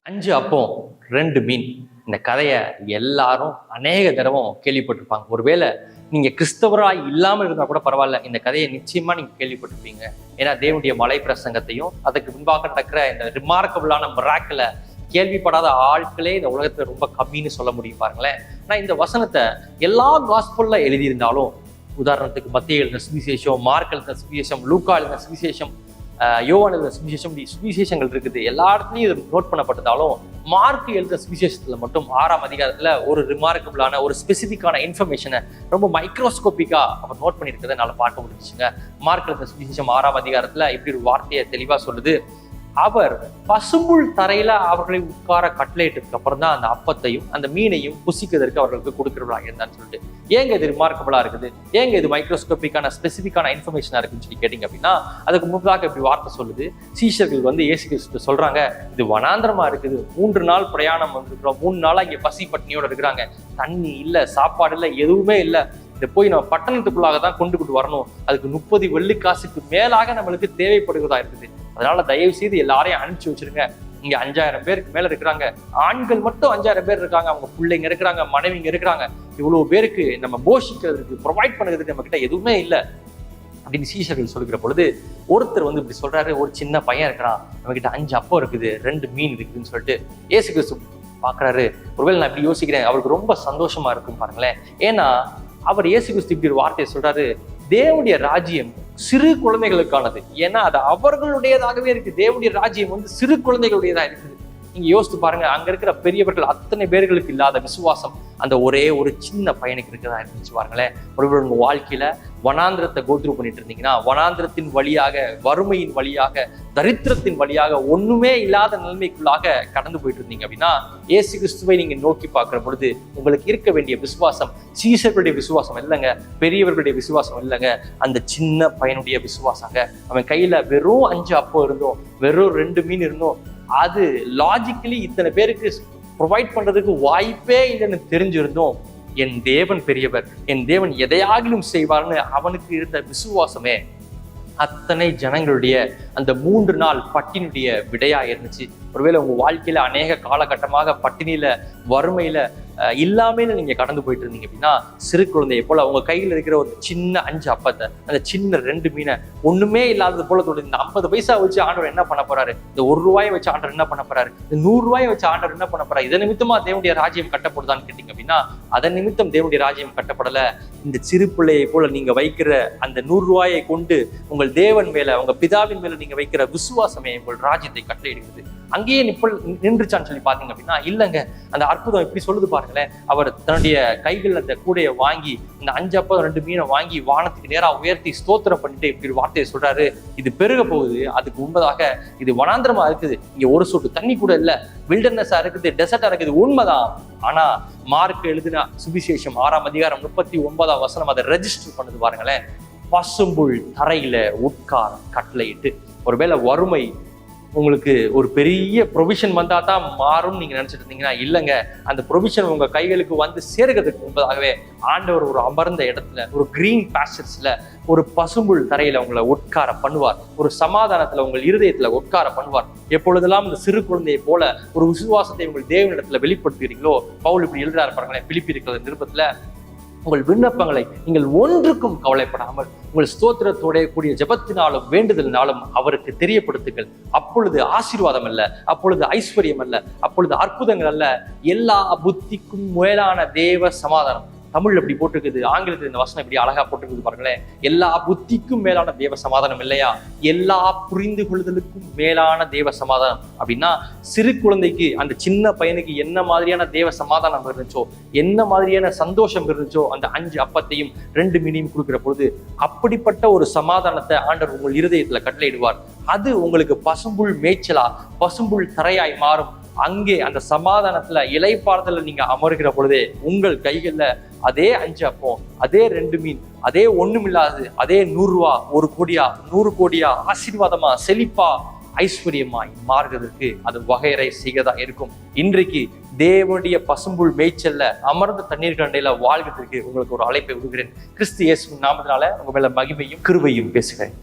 5 அப்பம் 2 மீன். இந்த கதையை எல்லாரும் அநேக தடவை கேள்விப்பட்டிருப்பாங்க. ஒருவேளை நீங்க கிறிஸ்தவராய் இல்லாமல் இருந்தால் கூட பரவாயில்ல, இந்த கதையை நிச்சயமா நீங்க கேள்விப்பட்டிருப்பீங்க. ஏன்னா தேவனுடைய மலை பிரசங்கத்தையும் அதுக்கு முன்பாக நடக்கிற இந்த ரிமார்க்கபிளான மிராக்கிளை கேள்விப்படாத ஆட்களே இந்த உலகத்துல ரொம்ப கம்மின்னு சொல்ல முடியும் பாருங்களேன். நான் இந்த வசனத்தை எல்லா காஸ்பல்ல எழுதியிருந்தாலும், உதாரணத்துக்கு மத்திய எழுதின சுவிசேஷம், மார்க் எழுதின சுவிசேஷம், லூக்கா எழுதின சுவிசேஷம், யோவான் எழுதின சுவிசேஷம், சுவிசேஷங்கள் இருக்குது. எல்லா இடத்துலையும் இது நோட் பண்ணப்பட்டதாலும் மார்க் எழுதின சுவிசேஷத்துல மட்டும் 6ஆம் அதிகாரத்துல ஒரு ரிமார்க்கபிளான ஒரு ஸ்பெசிபிக்கான இன்ஃபர்மேஷனை ரொம்ப மைக்ரோஸ்கோபிக்கா அவர் நோட் பண்ணியிருக்கிறத என்னால் பார்க்க முடிஞ்சுங்க. மார்க் எழுதின சுவிசேஷம் 6ஆம் அதிகாரத்துல இப்படி ஒரு வார்த்தையை தெளிவா சொல்லுது. அவர் பசும்புல் தரையில அவர்களை உட்கார கட்டளையிட்டதுக்கு அப்புறம் தான் அந்த அப்பத்தையும் அந்த மீனையும் புசிக்கிறதுக்கு அவர்களுக்கு கொடுக்கிறவர்களாக இருந்தான்னு சொல்லிட்டு, ஏங்க இது ரிமார்க்கபிளா இருக்குது, ஏங்க இது மைக்ரோஸ்கோபிக்கான ஸ்பெசிபிக்கான இன்ஃபர்மேஷனா இருக்குன்னு சொல்லி கேட்டீங்க அப்படின்னா, அதுக்கு முன்பதாக இப்படி வார்த்தை சொல்லுது. சீஷர்கள் இயேசு கிறிஸ்து சொல்றாங்க, இது வனாந்திரமா இருக்குது, 3 நாள் பிரயாணம் வந்திருக்கிறோம், 3 நாளா இங்க பசி பட்னியோட இருக்கிறாங்க, தண்ணி இல்ல, சாப்பாடு இல்லை, எதுவுமே இல்லை, இதை போய் நம்ம பட்டணத்துக்குள்ளாக தான் கொண்டு வரணும், அதுக்கு 30 வெள்ளிக்காசுக்கு மேலாக நம்மளுக்கு தேவைப்படுகிறதா இருக்குது. அதனால தயவு செய்து எல்லாரையும் அனுப்பிச்சு வச்சிருங்க. இங்க 5000 பேருக்கு மேல இருக்கிறாங்க, ஆண்கள் மட்டும் 5000 பேர் இருக்காங்க, அவங்க பிள்ளைங்க இருக்கிறாங்க, மனைவிங்க இருக்கிறாங்க, இவ்வளவு பேருக்கு நம்ம போஷிக்கிறதுக்கு ப்ரொவைட் பண்ணுறதுக்கு நம்ம கிட்ட எதுவுமே இல்லை அப்படின்னு சீஷர்கள் சொல்லுகிற பொழுது, ஒருத்தர் இப்படி சொல்றாரு, ஒரு சின்ன பையன் இருக்கிறான், நம்ம கிட்ட 5 அப்பம் இருக்குது, 2 மீன் இருக்குதுன்னு சொல்லிட்டு இயேசு கிறிஸ்து பாக்குறாரு. ஒருவேளை நான் இப்படி யோசிக்கிறேன், அவருக்கு ரொம்ப சந்தோஷமா இருக்கும் பாருங்களேன். ஏன்னா அவர் இயேசு கிறிஸ்து இப்படி ஒரு வார்த்தையை சொல்றாரு, தேவனுடைய ராஜ்யம் சிறு குழந்தைகளுக்கானது. ஏன்னா அது அவர்களுடையதாகவே இருக்கு. தேவனுடைய ராஜ்யம் சிறு குழந்தைகளுடையதா இருக்குது. நீங்க யோசித்து பாருங்க, அங்க இருக்கிற பெரியவர்கள் அத்தனை பேர்களுக்கு இல்லாத விசுவாசம் அந்த ஒரே ஒரு சின்ன பையனுக்கு இருக்கிறதா இருந்துச்சு பாருங்களேன். ஒருவர் உங்க வாழ்க்கையில வனாந்திரத்தை கோத்ரூ பண்ணிட்டு இருந்தீங்கன்னா, வனாந்திரத்தின் வழியாக, வறுமையின் வழியாக, தரித்திரத்தின் வழியாக, ஒண்ணுமே இல்லாத நிலைமைக்குள்ளாக கடந்து போயிட்டு இருந்தீங்க அப்படின்னா, இயேசு கிறிஸ்துவை நீங்க நோக்கி பார்க்கிற பொழுது உங்களுக்கு இருக்க வேண்டிய விசுவாசம் சீஷர்களுடைய விசுவாசம் இல்லைங்க, பெரியவர்களுடைய விசுவாசம் இல்லைங்க, அந்த சின்ன பையனுடைய விசுவாசங்க. அவன் கையில வெறும் 5 அப்பம் இருந்தோம், வெறும் 2 மீன் இருந்தோம், அது லாஜிக்கலி இத்தனை பேருக்கு ப்ரொவைட் பண்றதுக்கு வாய்ப்பே இல்லைன்னு தெரிஞ்சிருந்தோம். என் தேவன் பெரியவர், என் தேவன் எதையாகிலும் செய்வார்னு அவனுக்கு இருந்த விசுவாசமே அத்தனை ஜனங்களுடைய அந்த 3 நாள் பட்டினியுடைய விடையா இருந்துச்சு. ஒருவேளை உங்க வாழ்க்கையில அநேக காலகட்டமாக பட்டினியில, வறுமையில, இல்லாமையில நீங்க கடந்து போயிட்டு இருந்தீங்க அப்படின்னா, சிறு குழந்தையை போல உங்க கையில இருக்கிற ஒரு சின்ன 5 அப்பத்தை, அந்த சின்ன 2 மீனை, ஒண்ணுமே இல்லாதது போல தோணுது. இந்த 50 பைசா வச்சு ஆண்டவர் என்ன பண்ண போறாரு, இந்த 1 ரூபாயை வச்சு ஆண்டவர் என்ன பண்ண போறாரு, இந்த 100 ரூபாயை வச்சு ஆண்டவர் என்ன பண்ண போறாரு, இதன் நிமித்தமா தேவனுடைய ராஜ்யம் கட்டப்படுதான்னு கேட்டீங்க அப்படின்னா, அதன் நிமித்தம் தேவனுடைய ராஜ்யம் கட்டப்படல. இந்த சிறு பிள்ளையை போல நீங்க வைக்கிற அந்த 100 ரூபாயை கொண்டு உங்கள் தேவன் மேல, உங்க பிதாவின் மேல நீங்க வைக்கிற விசுவாசமே உங்கள் ராஜ்யத்தை கட்டளையிடுகிறது. அங்கேயே நின்றுச்சான்னு சொல்லி பாத்தீங்க அப்படின்னா, இல்லைங்க, அந்த அற்புதம் எப்படி சொல்லுது பாருங்களேன். அவர் தன்னுடைய கைகள் அந்த கூடையை வாங்கி, இந்த 5 அப்பம் 2 மீனை வாங்கி வானத்துக்கு நேரா உயர்த்தி ஸ்தோத்திரம் பண்ணிட்டு இப்படி ஒரு வார்த்தையை சொல்றாரு, இது பெருக போகுது, அதுக்கு முன்பதாக இது வனாந்திரமா இருக்குது, இங்க ஒரு சொட்டு தண்ணி கூட இல்ல, வில்டர்னஸா இருக்குது, டெசர்ட்டா இருக்குது, உண்மைதான். ஆனா மார்க் எழுதின சுவிசேஷம் 6ஆம் அதிகாரம் 39ஆம் வசனம் அதை ரெஜிஸ்டர் பண்ணுது பாருங்களேன். பசும்புல் தரையில உட்கார கட்டளையிட்டு. ஒருவேளை வறுமை உங்களுக்கு ஒரு பெரிய ப்ரொவிஷன் வந்தா தான் மாறும் நீங்க நினைச்சிட்டு இருந்தீங்கன்னா, இல்லைங்க, அந்த ப்ரொவிஷன் உங்க கைகளுக்கு சேர்கிறதுக்கு முன்பதாகவே ஆண்டவர் ஒரு அமர்ந்த இடத்துல, ஒரு கிரீன் பாஸ்டர்ஸ்ல, ஒரு பசும்புல் தரையில உங்களை உட்கார பண்ணுவார், ஒரு சமாதானத்துல உங்கள் இருதயத்துல உட்கார பண்ணுவார். எப்பொழுதெல்லாம் இந்த சிறு குழந்தையை போல ஒரு விசுவாசத்தை உங்கள் தேவனிடத்துல வெளிப்படுத்துகிறீங்களோ, பவுல் இப்படி எழுதுறாரு பாருங்களேன், பிலிப்பியர் நிருபத்துல, உங்கள் விண்ணப்பங்களை நீங்கள் ஒன்றுக்கும் கவலைப்படாமல் உங்கள் ஸ்தோத்திரத்தோட கூடிய ஜெபத்தினாலும் வேண்டுதலினாலும் அவருக்கு தெரியப்படுத்துங்கள். அப்பொழுது ஆசீர்வாதம் அல்ல, அப்பொழுது ஐஸ்வர்யம் அல்ல, அப்பொழுது அற்புதங்கள் அல்ல, எல்லா புத்திக்கும் மேலான தேவ சமாதானம். தமிழ்ல இப்படி போட்டிருக்குது, ஆங்கிலத்தில் இந்த வசனம் இப்படி அழகா போட்டிருக்குது பாருங்களேன். எல்லா புத்திக்கும் மேலான தேவ சமாதானம் இல்லையா, எல்லா புரிந்து கொள்ளுதலுக்கும் மேலான தேவ சமாதானம். அப்படின்னா சிறு குழந்தைக்கு, அந்த சின்ன பையனுக்கு என்ன மாதிரியான தேவ சமாதானம் இருந்துச்சோ, என்ன மாதிரியான சந்தோஷம் இருந்துச்சோ, அந்த 5 அப்பத்தையும் 2 மீனையும் கொடுக்கிற பொழுது அப்படிப்பட்ட ஒரு சமாதானத்தை ஆண்டவர் உங்கள் இருதயத்துல கட்டளையிடுவார். அது உங்களுக்கு பசும்புல் மேய்ச்சலா, பசும்புல் தரையாய் மாறும். அங்கே அந்த சமாதானத்துல இலைப்பாறுதல நீங்க அமர்கிற பொழுதே உங்கள் கைகள்ல அதே 5 அப்பம், அதே 2 மீன், அதே ஒண்ணுமில்லாது, அதே 100 ரூபா, 1 கோடியா, 100 கோடியா, ஆசீர்வாதமா, செழிப்பா, ஐஸ்வர்யமாய் மாறுவதற்கு அது வகையறை செய்யதா இருக்கும். இன்றைக்கு தேவனுடைய பசும்புல் மேய்ச்சல்ல அமர்ந்த தண்ணீர் கண்டையில வாழ்கிறதுக்கு உங்களுக்கு ஒரு அழைப்பை விடுகிறேன். கிறிஸ்து இயேசுவின் நாமத்தினால உங்க மேல மகிமையும் கிருபையும் பேசுகிறேன்.